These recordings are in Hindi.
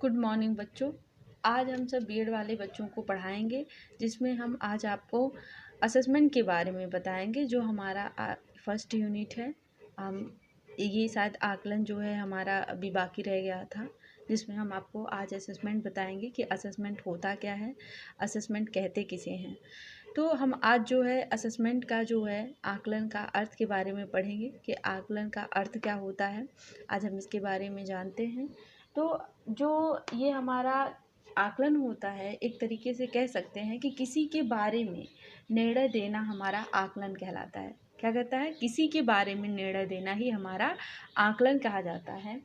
गुड मॉर्निंग बच्चों। आज हम सब बीएड वाले बच्चों को पढ़ाएंगे, जिसमें हम आज आपको असेसमेंट के बारे में बताएंगे, जो हमारा फर्स्ट यूनिट है। हम ये शायद आकलन जो है हमारा अभी बाकी रह गया था, जिसमें हम आपको आज असेसमेंट बताएंगे कि असेसमेंट होता क्या है, असेसमेंट कहते किसे हैं। तो हम आज जो है असेसमेंट का जो है आकलन का अर्थ के बारे में पढ़ेंगे कि आकलन का अर्थ क्या होता है। आज हम इसके बारे में जानते हैं। तो जो ये हमारा आकलन होता है, एक तरीके से कह सकते हैं कि किसी के बारे में निर्णय देना हमारा आकलन कहलाता है। क्या कहता है? किसी के बारे में निर्णय देना ही हमारा आकलन कहा जाता है।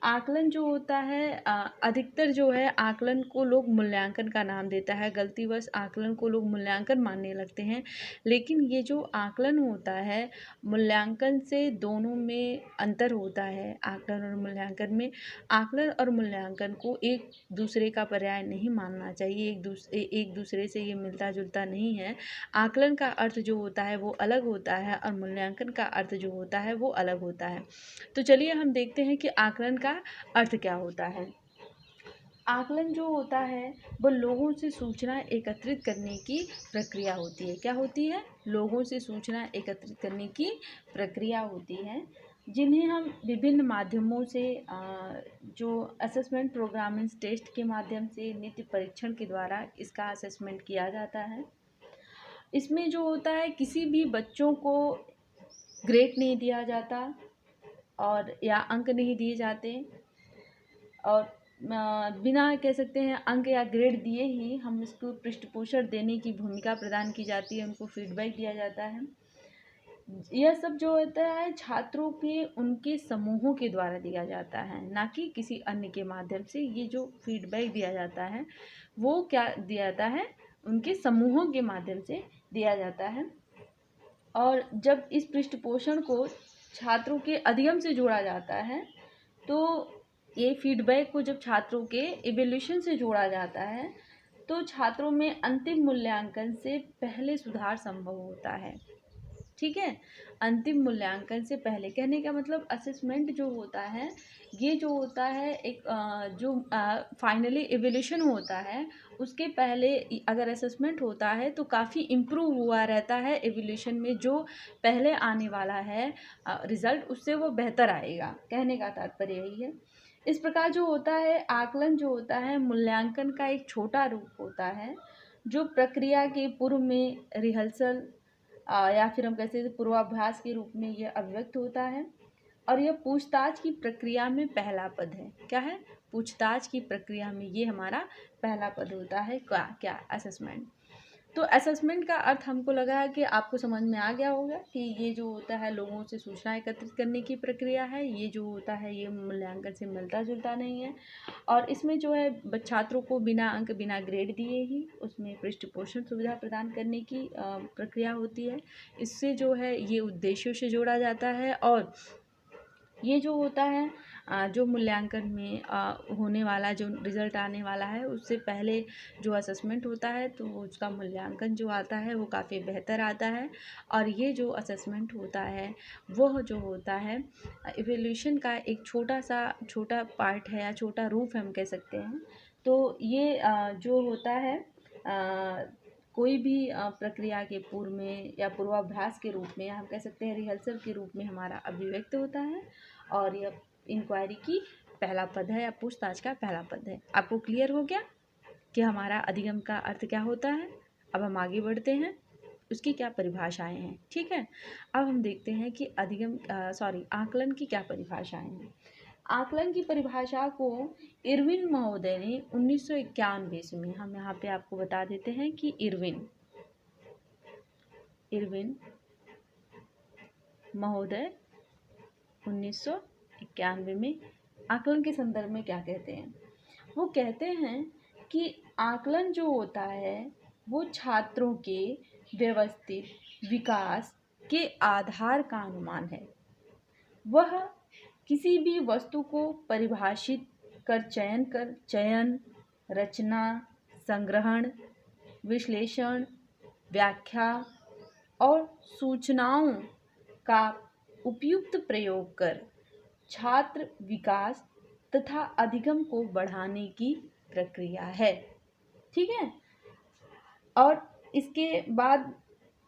आकलन जो होता है अधिकतर जो है आकलन को लोग मूल्यांकन का नाम देता है। गलतीवश आकलन को लोग मूल्यांकन मानने लगते हैं, लेकिन ये जो आकलन होता है मूल्यांकन से दोनों में अंतर होता है। आकलन और मूल्यांकन में, आकलन और मूल्यांकन को एक दूसरे का पर्याय नहीं मानना चाहिए। एक दूसरे से ये मिलता जुलता नहीं है। आकलन का अर्थ जो होता है वो अलग होता है और मूल्यांकन का अर्थ जो होता है वो अलग होता है। तो चलिए हम देखते हैं कि आकलन का अर्थ क्या होता है। आकलन जो होता है वो लोगों से सूचना एकत्रित करने की प्रक्रिया होती है। क्या होती है? लोगों से सूचना एकत्रित करने की प्रक्रिया होती है, जिन्हें हम विभिन्न माध्यमों से जो असेसमेंट प्रोग्रामिंग टेस्ट के माध्यम से, नित्य परीक्षण के द्वारा इसका असेसमेंट किया जाता है। इसमें जो होता है किसी भी बच्चों को ग्रेड नहीं दिया जाता और या अंक नहीं दिए जाते, और बिना कह सकते हैं अंक या ग्रेड दिए ही हम इसको पृष्ठपोषण देने की भूमिका प्रदान की जाती है, उनको फीडबैक दिया जाता है। यह सब जो होता है छात्रों के उनके समूहों के द्वारा दिया जाता है, ना कि किसी अन्य के माध्यम से। ये जो फीडबैक दिया जाता है वो क्या दिया जाता है? उनके समूहों के माध्यम से दिया जाता है। और जब इस पृष्ठपोषण को छात्रों के अधिगम से जोड़ा जाता है, तो ये फीडबैक को जब छात्रों के इवैल्यूएशन से जोड़ा जाता है, तो छात्रों में अंतिम मूल्यांकन से पहले सुधार संभव होता है। ठीक है, अंतिम मूल्यांकन से पहले कहने का मतलब असेसमेंट जो होता है, ये जो होता है एक जो फाइनली इवैल्यूएशन होता है, उसके पहले अगर असेसमेंट होता है तो काफ़ी इम्प्रूव हुआ रहता है इवैल्यूएशन में। जो पहले आने वाला है रिज़ल्ट, उससे वो बेहतर आएगा। कहने का तात्पर्य यही है। इस प्रकार जो होता है आकलन जो होता है मूल्यांकन का एक छोटा रूप होता है, जो प्रक्रिया के पूर्व में रिहर्सल या फिर हम कहते हैं पूर्वाभ्यास के रूप में यह अभिव्यक्त होता है। और यह पूछताछ की प्रक्रिया में पहला पद है। क्या है? पूछताछ की प्रक्रिया में ये हमारा पहला पद होता है। क्या? असेसमेंट। तो असेसमेंट का अर्थ हमको लगा है कि आपको समझ में आ गया होगा कि ये जो होता है लोगों से सूचना एकत्रित करने की प्रक्रिया है। ये जो होता है ये मूल्यांकन से मिलता जुलता नहीं है, और इसमें जो है छात्रों को बिना अंक बिना ग्रेड दिए ही उसमें पृष्ठपोषण सुविधा प्रदान करने की प्रक्रिया होती है। इससे जो है ये उद्देश्यों से जोड़ा जाता है, और ये जो होता है जो मूल्यांकन में होने वाला जो रिज़ल्ट आने वाला है, उससे पहले जो असेसमेंट होता है तो उसका मूल्यांकन जो आता है वो काफ़ी बेहतर आता है। और ये जो असेसमेंट होता है वह जो होता है इवैल्यूएशन का एक छोटा पार्ट है या छोटा रूप है, हम कह सकते हैं। तो ये जो होता है कोई भी प्रक्रिया के पूर्व में या पूर्वाभ्यास के रूप में, या हम कह सकते हैं रिहर्सल के रूप में हमारा अभिव्यक्त होता है, और यह इंक्वायरी की पहला पद है या पूछताछ का पहला पद है। आपको क्लियर हो गया कि हमारा अधिगम का अर्थ क्या होता है? अब हम आगे बढ़ते हैं, उसकी क्या परिभाषाएं हैं। ठीक है, अब हम देखते हैं कि आकलन की क्या परिभाषाएं हैं। आकलन की परिभाषा को इरविन महोदय ने 1991 में, हम यहाँ पे आपको बता देते हैं कि इरविन महोदय 1991 में आकलन के संदर्भ में क्या कहते हैं। वो कहते हैं कि आकलन जो होता है वो छात्रों के व्यवस्थित विकास के आधार का अनुमान है। वह किसी भी वस्तु को परिभाषित कर चयन, रचना, संग्रहण, विश्लेषण, व्याख्या और सूचनाओं का उपयुक्त प्रयोग कर छात्र विकास तथा अधिगम को बढ़ाने की प्रक्रिया है। ठीक है। और इसके बाद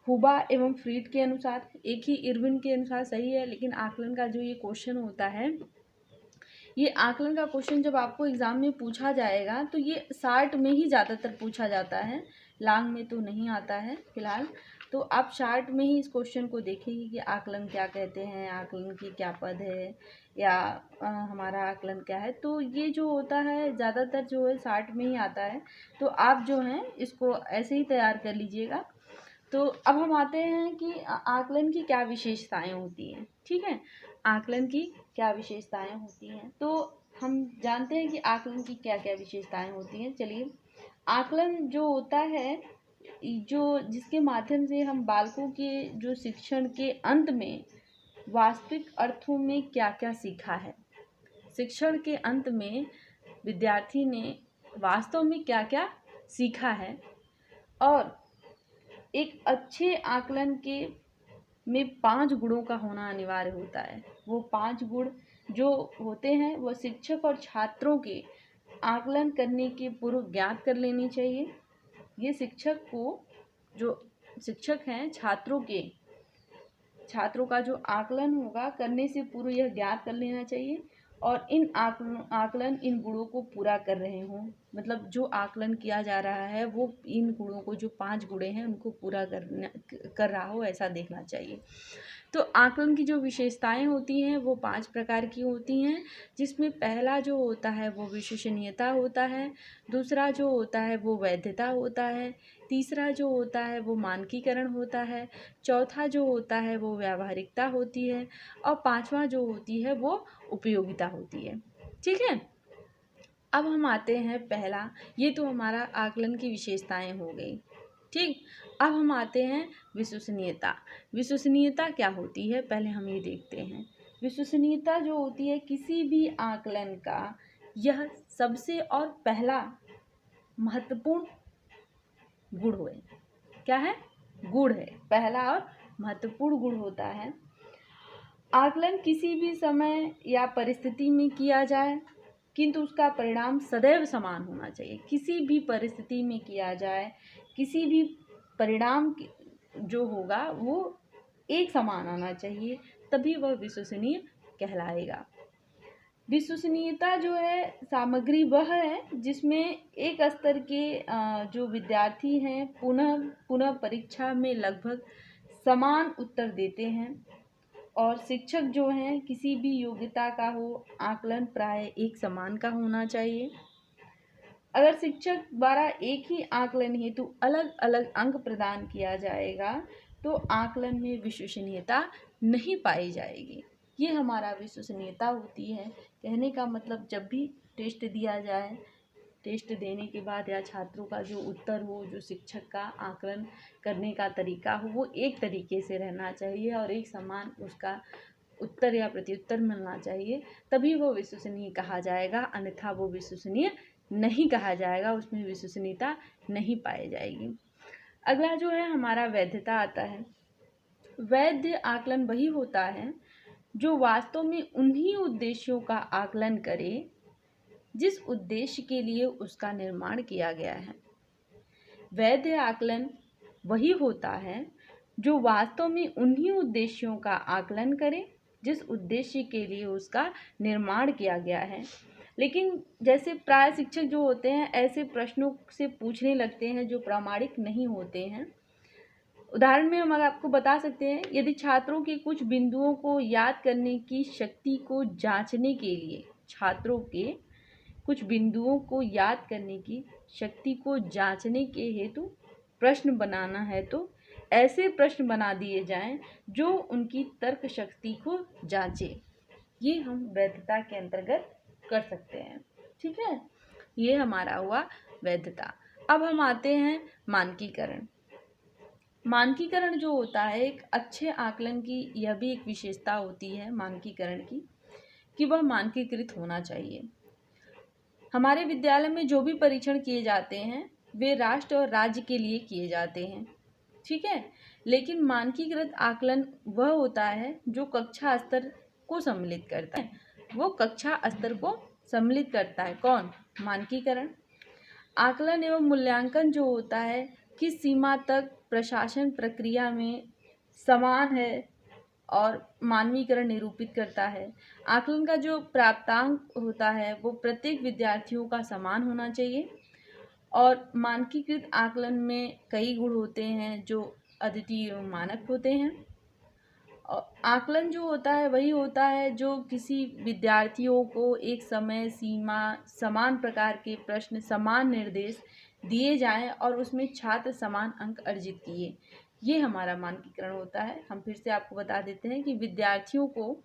हुबा एवं फ्रीड के अनुसार, एक ही इरविन के अनुसार सही है, लेकिन आकलन का जो ये क्वेश्चन होता है, ये आकलन का क्वेश्चन जब आपको एग्जाम में पूछा जाएगा तो ये शार्ट में ही ज़्यादातर पूछा जाता है, लॉन्ग में तो नहीं आता है फिलहाल। तो आप शार्ट में ही इस क्वेश्चन को देखेंगे कि आकलन क्या कहते हैं, आकलन की क्या पद है, या हमारा आकलन क्या है। तो ये जो होता है ज़्यादातर जो है शार्ट में ही आता है। तो आप जो हैं इसको ऐसे ही तैयार कर लीजिएगा। तो अब हम आते हैं कि आकलन की क्या विशेषताएं होती हैं। ठीक है, आकलन की क्या विशेषताएं होती हैं, तो हम जानते हैं कि आकलन की क्या क्या विशेषताएं होती हैं। चलिए, आकलन जो होता है, जो जिसके माध्यम से हम बालकों के जो शिक्षण के अंत में वास्तविक अर्थों में क्या क्या सीखा है, शिक्षण के अंत में विद्यार्थी ने वास्तव में क्या क्या सीखा है। और एक अच्छे आकलन के में 5 गुणों का होना अनिवार्य होता है। वो 5 गुण जो होते हैं वह शिक्षक और छात्रों के आकलन करने के पूर्व ज्ञात कर लेनी चाहिए। ये शिक्षक को, जो शिक्षक हैं, छात्रों का जो आकलन होगा करने से पूर्व यह ज्ञात कर लेना चाहिए, और इन आकलन इन गुणों को पूरा कर रहे हों, मतलब जो आकलन किया जा रहा है वो इन गुणों को, जो 5 गुण हैं उनको पूरा कर रहा हो, ऐसा देखना चाहिए। तो आकलन की जो विशेषताएं होती हैं वो 5 प्रकार की होती हैं, जिसमें पहला जो होता है वो विश्वसनीयता होता है, दूसरा जो होता है वो वैधता होता है, तीसरा जो होता है वो मानकीकरण होता है, चौथा जो होता है वो व्यावहारिकता होती है, और पांचवा जो होती है वो उपयोगिता होती है। ठीक है। अब हम आते हैं पहला, ये तो हमारा आकलन की विशेषताएं हो गई। ठीक, अब हम आते हैं विश्वसनीयता। विश्वसनीयता क्या होती है, पहले हम ये देखते हैं। विश्वसनीयता जो होती है किसी भी आकलन का यह सबसे और पहला महत्वपूर्ण गुण है। क्या है? गुण है, पहला और महत्वपूर्ण गुण होता है। आकलन किसी भी समय या परिस्थिति में किया जाए, किंतु उसका परिणाम सदैव समान होना चाहिए। किसी भी परिस्थिति में किया जाए, किसी भी परिणाम जो होगा वो एक समान आना चाहिए, तभी वह विश्वसनीय कहलाएगा। विश्वसनीयता जो है सामग्री वह है जिसमें एक स्तर के जो विद्यार्थी हैं पुनः परीक्षा में लगभग समान उत्तर देते हैं, और शिक्षक जो हैं किसी भी योग्यता का हो, आकलन प्राय एक समान का होना चाहिए। अगर शिक्षक द्वारा एक ही आकलन हेतु अलग अलग अंक प्रदान किया जाएगा तो आकलन में विश्वसनीयता नहीं पाई जाएगी। ये हमारा विश्वसनीयता होती है। कहने का मतलब, जब भी टेस्ट दिया जाए, टेस्ट देने के बाद या छात्रों का जो उत्तर हो, जो शिक्षक का आकलन करने का तरीका हो, वो एक तरीके से रहना चाहिए और एक समान उसका उत्तर या प्रत्युत्तर मिलना चाहिए, तभी वो विश्वसनीय कहा जाएगा। अन्यथा वो विश्वसनीय नहीं कहा जाएगा, उसमें विश्वसनीयता नहीं पाई जाएगी। अगला जो है हमारा वैधता आता है। वैध आकलन वही होता है जो वास्तव में उन्हीं उद्देश्यों का आकलन करे जिस उद्देश्य के लिए उसका निर्माण किया गया है। वैध आकलन वही होता है जो वास्तव में उन्हीं उद्देश्यों का आकलन करे जिस उद्देश्य के लिए उसका निर्माण किया गया है। लेकिन जैसे प्राय शिक्षक जो होते हैं ऐसे प्रश्नों से पूछने लगते हैं जो प्रामाणिक नहीं होते हैं। उदाहरण में हम आपको बता सकते हैं, यदि छात्रों के कुछ बिंदुओं को याद करने की शक्ति को जांचने के लिए, छात्रों के कुछ बिंदुओं को याद करने की शक्ति को जांचने के हेतु प्रश्न बनाना है तो ऐसे प्रश्न बना दिए जाएं जो उनकी तर्क शक्ति को जांचे। ये हम वैधता के अंतर्गत कर सकते हैं। ठीक है, ये हमारा हुआ वैधता। अब हम आते हैं मानकीकरण। मानकीकरण जो होता है एक अच्छे आकलन की यह भी एक विशेषता होती है मानकीकरण की, कि वह मानकीकृत होना चाहिए। हमारे विद्यालय में जो भी परीक्षण किए जाते हैं वे राष्ट्र और राज्य के लिए किए जाते हैं। ठीक है, लेकिन मानकीकृत आकलन वह होता है जो कक्षा स्तर को सम्मिलित करता है, वो कक्षा स्तर को सम्मिलित करता है। कौन? मानकीकरण। आकलन एवं मूल्यांकन जो होता है किस सीमा तक प्रशासन प्रक्रिया में समान है और मानवीकरण निरूपित करता है। आकलन का जो प्राप्तांक होता है वो प्रत्येक विद्यार्थियों का समान होना चाहिए। और मानकीकृत आकलन में कई गुण होते हैं जो अद्वितीय एवं मानक होते हैं। और आकलन जो होता है वही होता है जो किसी विद्यार्थियों को एक समय सीमा, समान प्रकार के प्रश्न, समान निर्देश दिए जाएं और उसमें छात्र समान अंक अर्जित किए, ये हमारा मानकीकरण होता है। हम फिर से आपको बता देते हैं कि विद्यार्थियों को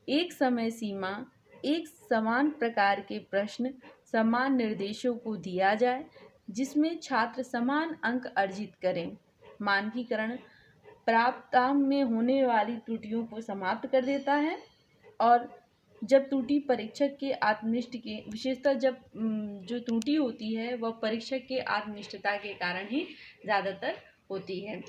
एक समय सीमा, एक समान प्रकार के प्रश्न, समान निर्देशों को दिया जाए जिसमें छात्र समान अंक अर्जित करें। मानकीकरण प्राप्तांक में होने वाली त्रुटियों को समाप्त कर देता है। और जब त्रुटि परीक्षक के आत्मनिष्ठ के, विशेषतः जब जो त्रुटि होती है वह परीक्षक के आत्मनिष्ठता के कारण ही ज़्यादातर होती है।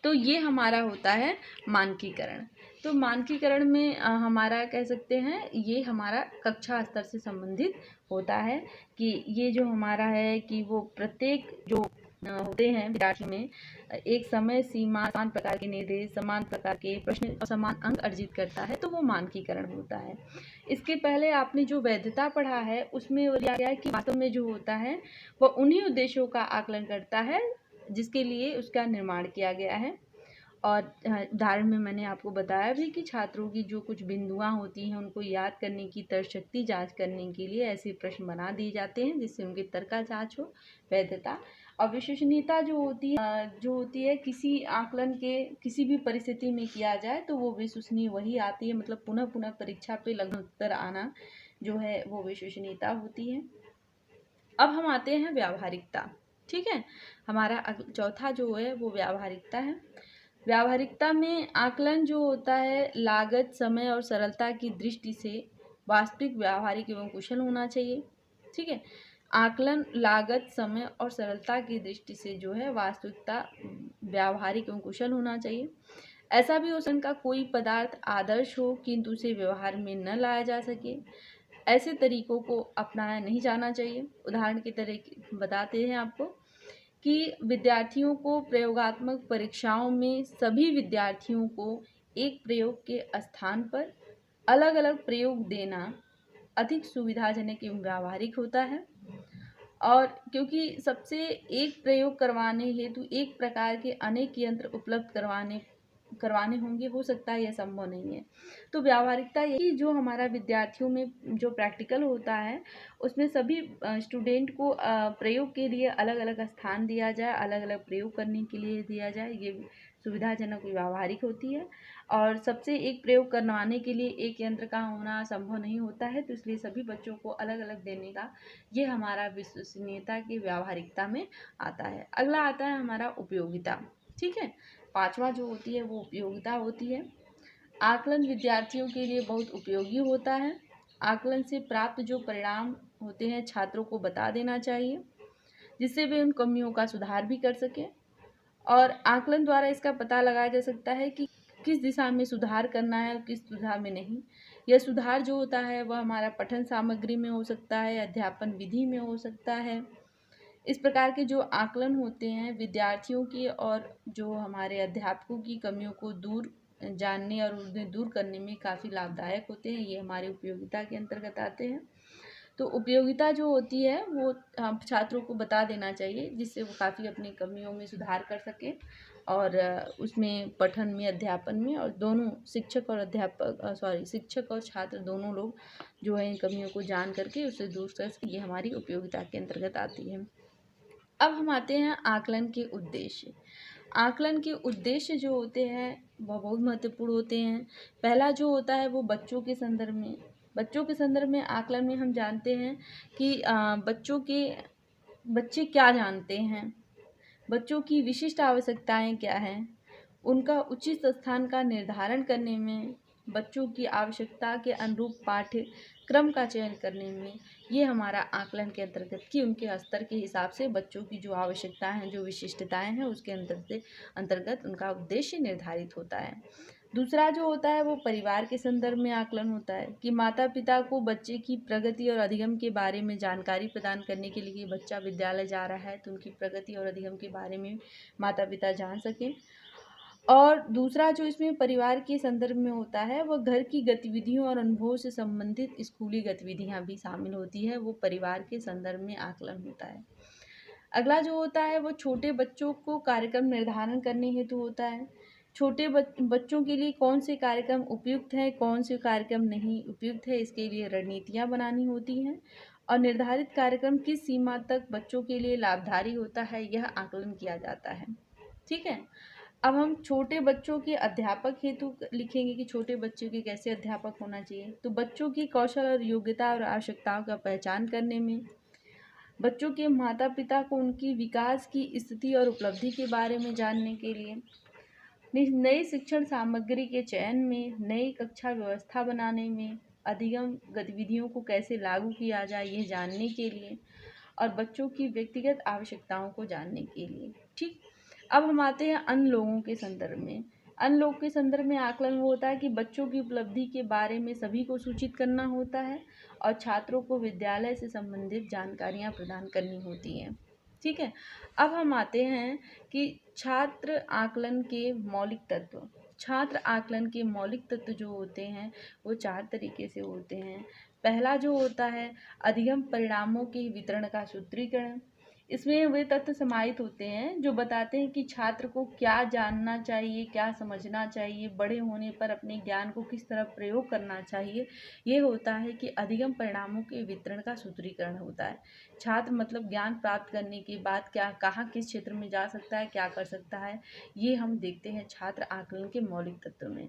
तो ये हमारा होता है मानकीकरण। तो मानकीकरण में हमारा कह सकते हैं ये हमारा कक्षा स्तर से संबंधित होता है कि ये जो हमारा है कि वो प्रत्येक जो होते हैं विद्यार्थी में एक समय सीमा, समान प्रकार के निर्देश, समान प्रकार के प्रश्न और समान अंक अर्जित करता है, तो वो मानकीकरण होता है। इसके पहले आपने जो वैधता पढ़ा है उसमें लिया गया है कि वास्तव में जो होता है वह उन्हीं उद्देश्यों का आकलन करता है जिसके लिए उसका निर्माण किया गया है। और उदाहरण में मैंने आपको बताया भी कि छात्रों की जो कुछ बिंदुआं होती हैं उनको याद करने की तर्कशक्ति जांच करने के लिए ऐसे प्रश्न बना दिए जाते हैं जिससे उनकी तर्क का जांच हो। वैधता और विश्वसनीयता जो होती है किसी आकलन के किसी भी परिस्थिति में किया जाए तो वो विश्वसनीय वही आती है, मतलब पुनः पुनः परीक्षा पे लगभग उत्तर आना जो है वो विश्वसनीयता होती है। अब हम आते हैं व्यावहारिकता। ठीक है, हमारा चौथा जो है वो व्यावहारिकता है। व्यावहारिकता में आकलन जो होता है लागत, समय और सरलता की दृष्टि से वास्तविक, व्यावहारिक एवं कुशल होना चाहिए। ठीक है, आकलन लागत, समय और सरलता की दृष्टि से जो है वास्तविकता, व्यावहारिक एवं कुशल होना चाहिए। ऐसा भी हो सकता है का कोई पदार्थ आदर्श हो किंतु उसे व्यवहार में न लाया जा सके, ऐसे तरीकों को अपनाया नहीं जाना चाहिए। उदाहरण के तरह बताते हैं आपको कि विद्यार्थियों को प्रयोगात्मक परीक्षाओं में सभी विद्यार्थियों को एक प्रयोग के स्थान पर अलग अलग प्रयोग देना अधिक सुविधाजनक एवं व्यावहारिक होता है। और क्योंकि सबसे एक प्रयोग करवाने हेतु एक प्रकार के अनेक यंत्र उपलब्ध करवाने होंगे, हो सकता है यह संभव नहीं है। तो व्यावहारिकता यही जो हमारा विद्यार्थियों में जो प्रैक्टिकल होता है उसमें सभी स्टूडेंट को प्रयोग के लिए अलग अलग स्थान दिया जाए, अलग अलग प्रयोग करने के लिए दिया जाए, ये सुविधाजनक व्यावहारिक होती है। और सबसे एक प्रयोग करवाने के लिए एक यंत्र का होना संभव नहीं होता है, तो इसलिए सभी बच्चों को अलग अलग देने का ये हमारा विश्वसनीयता की व्यावहारिकता में आता है। अगला आता है हमारा उपयोगिता। ठीक है, पांचवा जो होती है वो उपयोगिता होती है। आकलन विद्यार्थियों के लिए बहुत उपयोगी होता है। आकलन से प्राप्त जो परिणाम होते हैं छात्रों को बता देना चाहिए जिससे वे उन कमियों का सुधार भी कर सकें। और आकलन द्वारा इसका पता लगाया जा सकता है कि किस दिशा में सुधार करना है और किस दिशा में नहीं। यह सुधार जो होता है वह हमारा पठन सामग्री में हो सकता है, अध्यापन विधि में हो सकता है। इस प्रकार के जो आकलन होते हैं विद्यार्थियों की और जो हमारे अध्यापकों की कमियों को जानने और उन्हें दूर करने में काफ़ी लाभदायक होते हैं। ये हमारी उपयोगिता के अंतर्गत आते हैं। तो उपयोगिता जो होती है वो हम छात्रों को बता देना चाहिए जिससे वो काफ़ी अपनी कमियों में सुधार कर सकें और उसमें पठन में, अध्यापन में, और दोनों शिक्षक और छात्र दोनों लोग जो है इन कमियों को जान करके उसे दूर कर सकें। ये हमारी उपयोगिता के अंतर्गत आती है। अब हम आते हैं आकलन के उद्देश्य। आकलन के उद्देश्य जो होते हैं वह बहुत महत्वपूर्ण होते हैं। पहला जो होता है वो बच्चों के संदर्भ में आकलन में हम जानते हैं कि बच्चे क्या जानते हैं, बच्चों की विशिष्ट आवश्यकताएं क्या हैं, उनका उचित स्थान का निर्धारण करने में, बच्चों की आवश्यकता के अनुरूप पाठ्यक्रम का चयन करने में, ये हमारा आकलन के अंतर्गत कि उनके स्तर के हिसाब से बच्चों की जो आवश्यकताएं हैं, जो विशिष्टताएं हैं उसके अंतर्गत उनका उद्देश्य निर्धारित होता है। दूसरा जो होता है वो परिवार के संदर्भ में आकलन होता है कि माता पिता को बच्चे की प्रगति और अधिगम के बारे में जानकारी प्रदान करने के लिए बच्चा विद्यालय जा रहा है तो उनकी प्रगति और अधिगम के बारे में माता पिता जान सकें। और दूसरा जो इसमें परिवार के संदर्भ में होता है वह घर की गतिविधियों और अनुभवों से संबंधित स्कूली गतिविधियां भी शामिल होती है, वो परिवार के संदर्भ में आकलन होता है। अगला जो होता है वो छोटे बच्चों को कार्यक्रम निर्धारण करने हेतु होता है। छोटे बच्चों के लिए कौन से कार्यक्रम उपयुक्त हैं, कौन से कार्यक्रम नहीं उपयुक्त है, इसके लिए रणनीतियाँ बनानी होती हैं और निर्धारित कार्यक्रम किस सीमा तक बच्चों के लिए लाभकारी होता है यह आकलन किया जाता है। ठीक है, अब हम छोटे बच्चों के अध्यापक हेतु लिखेंगे कि छोटे बच्चों के कैसे अध्यापक होना चाहिए। तो बच्चों की कौशल और योग्यता और आवश्यकताओं का पहचान करने में, बच्चों के माता पिता को उनकी विकास की स्थिति और उपलब्धि के बारे में जानने के लिए, नई शिक्षण सामग्री के चयन में, नई कक्षा व्यवस्था बनाने में, अधिगम गतिविधियों को कैसे लागू किया जाए ये जानने के लिए और बच्चों की व्यक्तिगत आवश्यकताओं को जानने के लिए। ठीक, अब हम आते हैं अन्य लोगों के संदर्भ में। अन्य लोग के संदर्भ में आकलन वो होता है कि बच्चों की उपलब्धि के बारे में सभी को सूचित करना होता है और छात्रों को विद्यालय से संबंधित जानकारियाँ प्रदान करनी होती हैं। ठीक है, अब हम आते हैं कि छात्र आकलन के मौलिक तत्व। छात्र आकलन के मौलिक तत्व जो होते हैं वो 4 तरीके से होते हैं। पहला जो होता है अधिगम परिणामों के वितरण का सूत्रीकरण। इसमें वे तत्व समाहित होते हैं जो बताते हैं कि छात्र को क्या जानना चाहिए, क्या समझना चाहिए, बड़े होने पर अपने ज्ञान को किस तरह प्रयोग करना चाहिए। ये होता है कि अधिगम परिणामों के वितरण का सूत्रीकरण होता है। छात्र मतलब ज्ञान प्राप्त करने के बाद क्या, कहाँ, किस क्षेत्र में जा सकता है, क्या कर सकता है, ये हम देखते हैं छात्र आकलन के मौलिक तत्व में।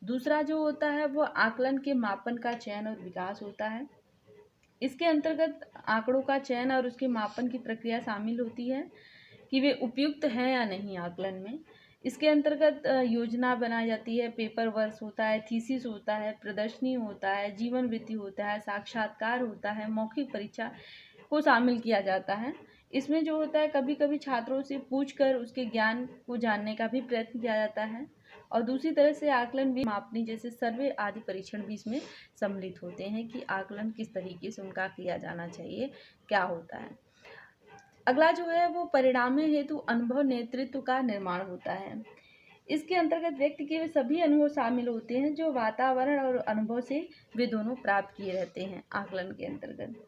दूसरा जो होता है वो आकलन के मापन का चयन और विकास होता है। इसके अंतर्गत आंकड़ों का चयन और उसके मापन की प्रक्रिया शामिल होती है कि वे उपयुक्त हैं या नहीं आकलन में। इसके अंतर्गत योजना बनाई जाती है, पेपर वर्क होता है, थीसिस होता है, प्रदर्शनी होता है, जीवन वृत्ति होता है, साक्षात्कार होता है, मौखिक परीक्षा को शामिल किया जाता है। इसमें जो होता है कभी कभी छात्रों से पूछकर उसके ज्ञान को जानने का भी प्रयत्न किया जाता है और दूसरी तरह से आकलन भी मापनी जैसे सर्वे आदि परीक्षण भी इसमें सम्मिलित होते हैं कि आकलन किस तरीके से उनका किया जाना चाहिए, क्या होता है। अगला जो है वो परिणाम हेतु अनुभव नेतृत्व का निर्माण होता है। इसके अंतर्गत व्यक्ति के वे सभी अनुभव शामिल होते हैं जो वातावरण और अनुभव से वे दोनों प्राप्त किए रहते हैं आकलन के अंतर्गत।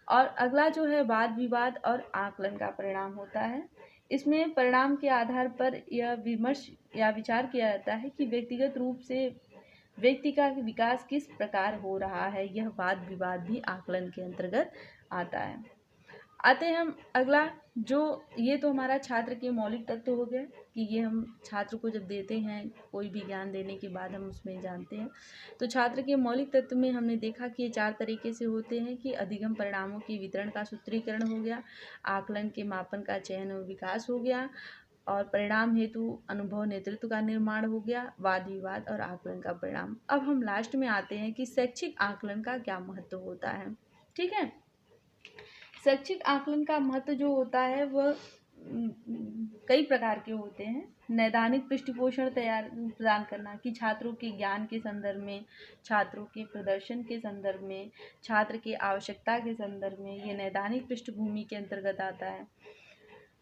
और अगला जो है वाद विवाद और आकलन का परिणाम होता है। इसमें परिणाम के आधार पर यह विमर्श या विचार किया जाता है कि व्यक्तिगत रूप से व्यक्ति का विकास किस प्रकार हो रहा है, यह वाद विवाद भी आकलन के अंतर्गत आता है। आते हैं हम अगला, जो ये तो हमारा छात्र के मौलिक तत्व हो गए कि ये हम छात्र को जब देते हैं कोई भी ज्ञान देने के बाद हम उसमें जानते हैं। तो छात्र के मौलिक तत्व में हमने देखा कि ये 4 तरीके से होते हैं कि अधिगम परिणामों के वितरण का सूत्रीकरण हो गया, आकलन के मापन का चयन और विकास हो गया और परिणाम हेतु अनुभव नेतृत्व का निर्माण हो गया, वाद विवाद और आकलन का परिणाम। अब हम लास्ट में आते हैं कि शैक्षिक आकलन का क्या महत्व होता है। ठीक है, शैक्षिक आकलन का महत्व जो होता है वह कई प्रकार के होते हैं। नैदानिक पृष्ठपोषण प्रदान करना कि छात्रों के ज्ञान के संदर्भ में, छात्रों के प्रदर्शन के संदर्भ में, छात्र की आवश्यकता के संदर्भ में, ये नैदानिक पृष्ठभूमि के अंतर्गत आता है।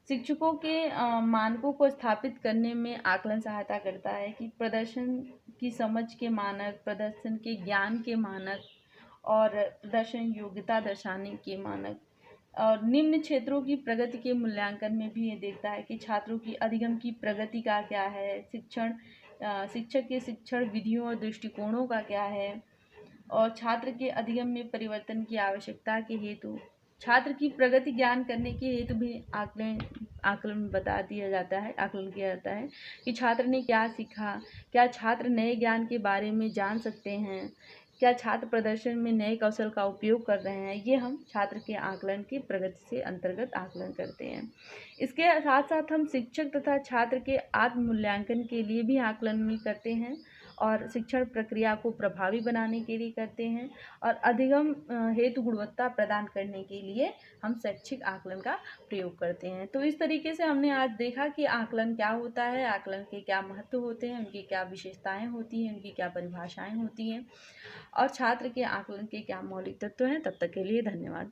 शिक्षकों के मानकों को स्थापित करने में आकलन सहायता करता है कि प्रदर्शन की समझ के मानक, प्रदर्शन के ज्ञान के मानक और प्रदर्शन योग्यता दर्शाने के मानक और निम्न क्षेत्रों की प्रगति के मूल्यांकन में भी ये देखता है कि छात्रों की अधिगम की प्रगति का क्या है, शिक्षक के शिक्षण विधियों और दृष्टिकोणों का क्या है और छात्र के अधिगम में परिवर्तन की आवश्यकता के हेतु छात्र की प्रगति ज्ञान करने के हेतु भी आकलन बता दिया जाता है, आकलन किया जाता है कि छात्र ने क्या सीखा, क्या छात्र नए ज्ञान के बारे में जान सकते हैं, क्या छात्र प्रदर्शन में नए कौशल का उपयोग कर रहे हैं। ये हम छात्र के आकलन की प्रगति से अंतर्गत आकलन करते हैं। इसके साथ साथ हम शिक्षक तथा छात्र के आत्म मूल्यांकन के लिए भी आकलन करते हैं और शिक्षण प्रक्रिया को प्रभावी बनाने के लिए करते हैं और अधिगम हेतु गुणवत्ता प्रदान करने के लिए हम शैक्षिक आकलन का प्रयोग करते हैं। तो इस तरीके से हमने आज देखा कि आकलन क्या होता है, आकलन के क्या महत्व होते हैं, उनकी क्या विशेषताएं होती हैं, उनकी क्या परिभाषाएं होती हैं और छात्र के आकलन के क्या मौलिक तत्व हैं। तब तक के लिए धन्यवाद।